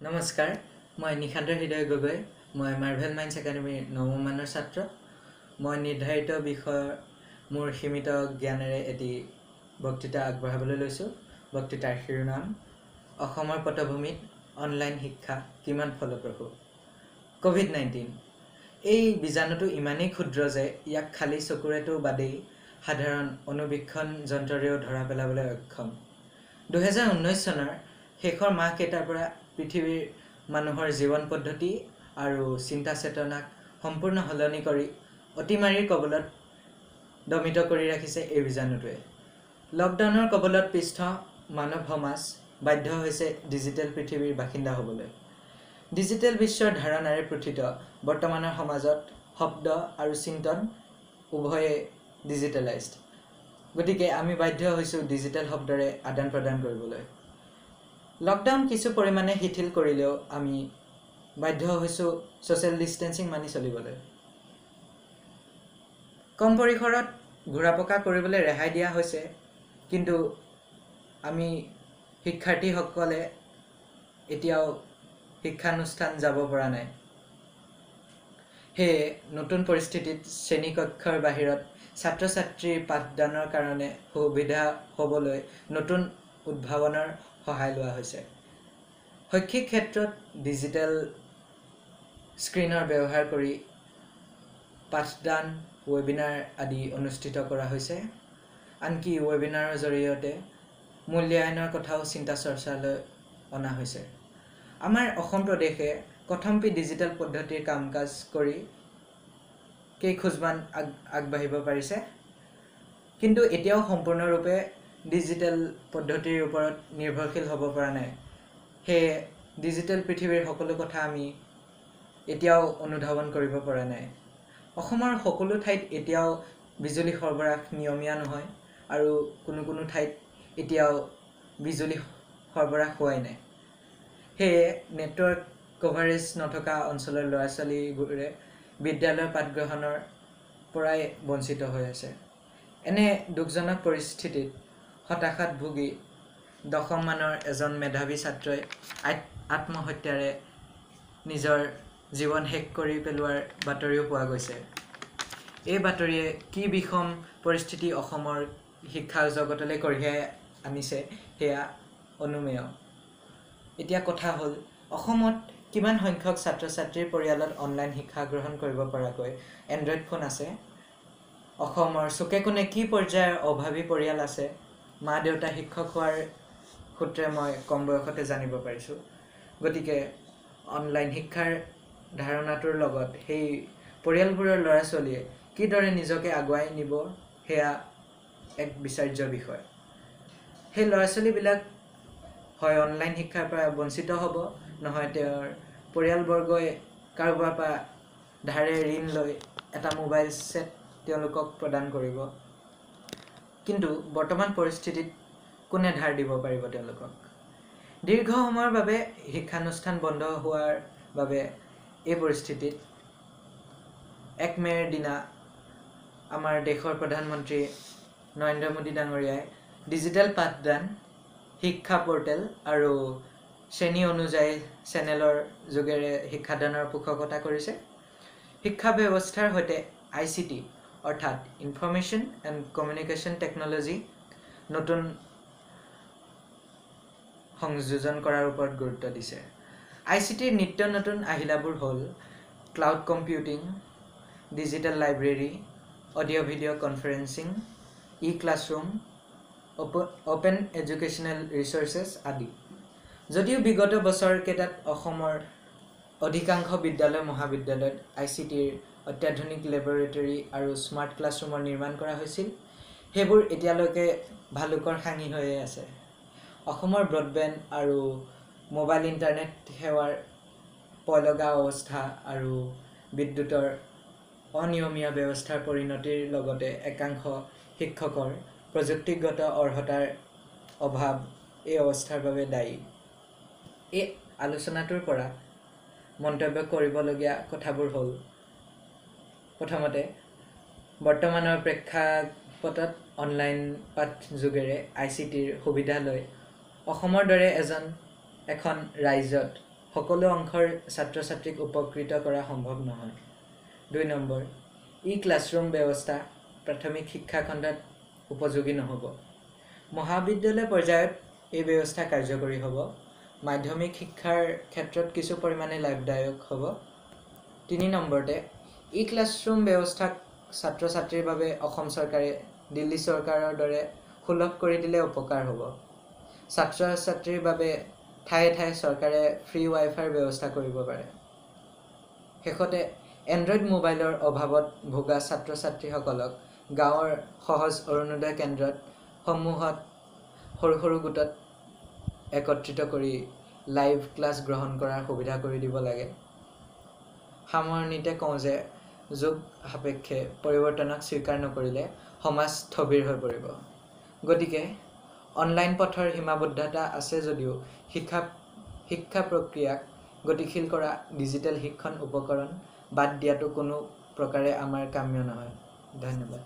নমস্কাৰ মই নিখান্ত হৃদয় গগৈ মই মাৰ্ভেল মাইন্ডছ একাডেমীৰ নৱম মানৰ ছাত্ৰ মই নিৰ্ধাৰিত বিষয়ৰ মোৰ সীমিত জ্ঞানেৰে এটি বক্তৃতা আগবঢ়াবলৈ লৈছোঁ বক্তৃতাৰ শিৰোনাম অসমৰ পটভূমিত অনলাইন শিক্ষা কিমান ফলপ্ৰসূ কোভিড-19 এই বীজাণুটো ইমানেই ক্ষুদ্ৰ যে ইয়াক খালী চকুৰেতো বাদেই সাধাৰণ অনুবীক্ষণ যন্ত্ৰৰেও ধৰা পেলাবলৈ অক্ষম 2019 চনৰ শেষৰ মাহকেইটাৰ পৰা পৃথিৱীৰ মানুহৰ জীৱন পদ্ধতি আৰু চিন্তা চেতনাক সম্পূৰ্ণ সলনি কৰি অতিমাৰীৰ কবলত দমিত কৰি ৰাখিছে এই বীজাণুটোৱে লকডাউনৰ কবলত পৃষ্ঠ মানৱ সমাজ বাধ্য হৈছে ডিজিটেল পৃথিৱীৰ বাসিন্দা হ'বলৈ ডিজিটেল বিশ্বৰ ধাৰণাৰে প্ৰথিত বৰ্তমানৰ সমাজত শব্দ আৰু চিন্তন উভয়ে ডিজিটেলাইজড গতিকে আমি বাধ্য হৈছোঁ ডিজিটেল শব্দৰে আদান প্ৰদান কৰিবলৈ লকডাউন কিছু পৰিমাণে শিথিল কৰিলেও আমি বাধ্য হৈছোঁ সোশ্যাল ডিষ্টেন্সিং মানি চলিবলৈ কম পৰিসৰত ঘূৰা-পকা কৰিবলৈ ৰেহাই দিয়া হৈছে কিন্তু আমি শিক্ষাৰ্থীসকলে এতিয়াও শিক্ষানুষ্ঠান যাব পৰা নাই সেয়ে নতুন পৰিস্থিতিত শ্ৰেণীকক্ষৰ বাহিৰত ছাত্ৰ-ছাত্ৰীৰ পাঠদানৰ কাৰণে সুবিধা হ'বলৈ নতুন উদ্ভাৱনৰ সহায় লোৱা হৈছে শৈক্ষিক ক্ষেত্ৰত ডিজিটেল স্ক্ৰীনৰ ব্যৱহাৰ কৰি পাঠদান ৱেবিনাৰ আদি অনুষ্ঠিত কৰা হৈছে আনকি ৱেবিনাৰৰ জৰিয়তে মূল্যায়নৰ কথাও চিন্তা চৰ্চালৈ অনা হৈছে আমাৰ অসম প্ৰদেশে কথম্পি ডিজিটেল পদ্ধতিৰ কাম-কাজ কৰি কেইখোজমান আগবাঢ়িব পাৰিছে কিন্তু এতিয়াও সম্পূৰ্ণৰূপে ডিজিটেল পদ্ধতিৰ ওপৰত নিৰ্ভৰশীল হ'ব পৰা নাই সেয়ে ডিজিটেল পৃথিৱীৰ সকলো কথা আমি এতিয়াও অনুধাৱন কৰিব পৰা নাই অসমৰ সকলো ঠাইত এতিয়াও বিজুলী সৰবৰাহ নিয়মীয়া নহয় আৰু কোনো ঠাইত এতিয়াও বিজুলী সৰবৰাহ হোৱাই নাই সেয়ে নেটৱৰ্ক কভাৰেজ নথকা অঞ্চলৰ ল'ৰা-ছোৱালীবোৰে বিদ্যালয়ৰ পাঠগ্ৰহণৰ পৰাই বঞ্চিত হৈ আছে এনে দুখজনক পৰিস্থিতিত হতাশাত ভুগি দশম মানৰ এজন মেধাৱী ছাত্ৰই আত্মহত্যাৰে নিজৰ জীৱন শেষ কৰি পেলোৱাৰ বাতৰিও পোৱা গৈছে এই বাতৰিয়ে কি বিষম পৰিস্থিতি অসমৰ শিক্ষা জগতলৈ কঢ়িয়াই আনিছে সেয়া অনুমেয় এতিয়া কথা হ'ল অসমত কিমান সংখ্যক ছাত্ৰ-ছাত্ৰীৰ পৰিয়ালত অনলাইন শিক্ষা গ্ৰহণ কৰিব পৰাকৈ এণ্ড্ৰইড ফোন আছে অসমৰ চুকে কোণে কি পৰ্যায়ৰ অভাৱী পৰিয়াল আছে মা-দেউতা শিক্ষক হোৱাৰ সূত্ৰে মই কম বয়সতে জানিব পাৰিছোঁ গতিকে অনলাইন শিক্ষাৰ ধাৰণাটোৰ লগত সেই পৰিয়ালবোৰৰ ল'ৰা-ছোৱালীয়ে কিদৰে নিজকে আগুৱাই নিব সেয়া এক বিচাৰ্য বিষয় সেই ল'ৰা-ছোৱালীবিলাক হয় অনলাইন শিক্ষাৰ পৰা বঞ্চিত হ'ব নহয় তেওঁৰ পৰিয়ালবৰ্গই কাৰোবাৰ পৰা ধাৰে ঋণ লৈ এটা মোবাইল ছেট তেওঁলোকক প্ৰদান কৰিব কিন্তু বৰ্তমান পৰিস্থিতিত কোনে ধাৰ দিব পাৰিব তেওঁলোকক দীৰ্ঘ সময়ৰ বাবে শিক্ষানুষ্ঠান বন্ধ হোৱাৰ বাবে এই পৰিস্থিতিত 1 মে'ৰ দিনা আমাৰ দেশৰ প্ৰধানমন্ত্ৰী নৰেন্দ্ৰ মোদী ডাঙৰীয়াই ডিজিটেল পাঠদান শিক্ষা পৰ্টেল আৰু শ্ৰেণী অনুযায়ী চেনেলৰ যোগেৰে শিক্ষাদানৰ পোষকতা কৰিছে শিক্ষা ব্যৱস্থাৰ সৈতে ICT অৰ্থাৎ ইনফৰমেশ্যন এণ্ড কমিউনিকেশ্যন টেকন'লজি নতুন সংযোজন কৰাৰ ওপৰত গুৰুত্ব দিছে ICTৰ নিত্য নতুন আহিলাবোৰ হ'ল cloud computing digital library audio' video' conferencing classroom open educational resources আদি যদিও বিগত বছৰকেইটাত অসমৰ অধিকাংশ বিদ্যালয় মহাবিদ্যালয়ত ICTৰ অত্যাধুনিক লেবৰেটৰী আৰু স্মাৰ্ট ক্লাছৰুমৰ নিৰ্মাণ কৰা হৈছিল সেইবোৰ এতিয়ালৈকে ভালুকৰ সাঙি হৈয়ে আছে অসমৰ ব্ৰডবেণ্ড আৰু মোবাইল ইণ্টাৰনেট সেৱাৰ পলগা অৱস্থা আৰু বিদ্যুতৰ অনিয়মীয়া ব্যৱস্থাৰ পৰিণতিৰ লগতে একাংশ শিক্ষকৰ প্ৰযুক্তিগত অৰ্হতাৰ অভাৱ এই অৱস্থাৰ বাবে দায়ী এই আলোচনাটোৰ পৰা মন্তব্য কৰিবলগীয়া কথাবোৰ হ'ল প্ৰথমতে বৰ্তমানৰ প্ৰেক্ষাপটত অনলাইন পাঠ যোগেৰে ICTৰ সুবিধা লৈ অসমৰ দৰে এখন ৰাজ্যত সকলো অংশৰ ছাত্ৰ ছাত্ৰীক উপকৃত কৰা সম্ভৱ নহয়। 2 নম্বৰ, ক্লাছৰুম ব্যৱস্থা প্ৰাথমিক শিক্ষা খণ্ডত উপযোগী নহ'ব। মহাবিদ্যালয় পৰ্যায়ত এই ব্যৱস্থা কাৰ্যকৰী হ'ব। মাধ্যমিক শিক্ষাৰ ক্ষেত্ৰত কিছু পৰিমাণে লাভদায়ক হ'ব। 3 নম্বৰতে, ক্লাছৰুম ব্যৱস্থাক ছাত্ৰ ছাত্ৰীৰ বাবে অসম চৰকাৰে দিল্লী চৰকাৰৰ দৰে সুলভ কৰি দিলে উপকাৰ হ'ব। ছাত্ৰ ছাত্ৰীৰ বাবে ঠায়ে ঠায়ে চৰকাৰে ফ্ৰী ৱাইফাইৰ ব্যৱস্থা কৰিব পাৰে। শেষতে, এণ্ড্ৰইড মোবাইলৰ অভাৱত ভোগা ছাত্ৰ ছাত্ৰীসকলক গাঁৱৰ সহজ অৰুণোদয় কেন্দ্ৰত সমূহত সৰু সৰু গোটত একত্ৰিত কৰি লাইভ ক্লাছ গ্ৰহণ কৰাৰ সুবিধা কৰি দিব লাগে। সামৰণিতে কওঁ যে যুগ সাপেক্ষে পৰিৱৰ্তনক স্বীকাৰ নকৰিলে সমাজ স্থবিৰ হৈ পৰিব। গতিকে অনলাইন পথৰ সীমাবদ্ধতা আছে যদিও শিক্ষা প্ৰক্ৰিয়াক গতিশীল কৰা ডিজিটেল শিক্ষণ উপকৰণ বাদ দিয়াটো কোনো প্ৰকাৰে আমাৰ কাম্য নহয়। ধন্যবাদ।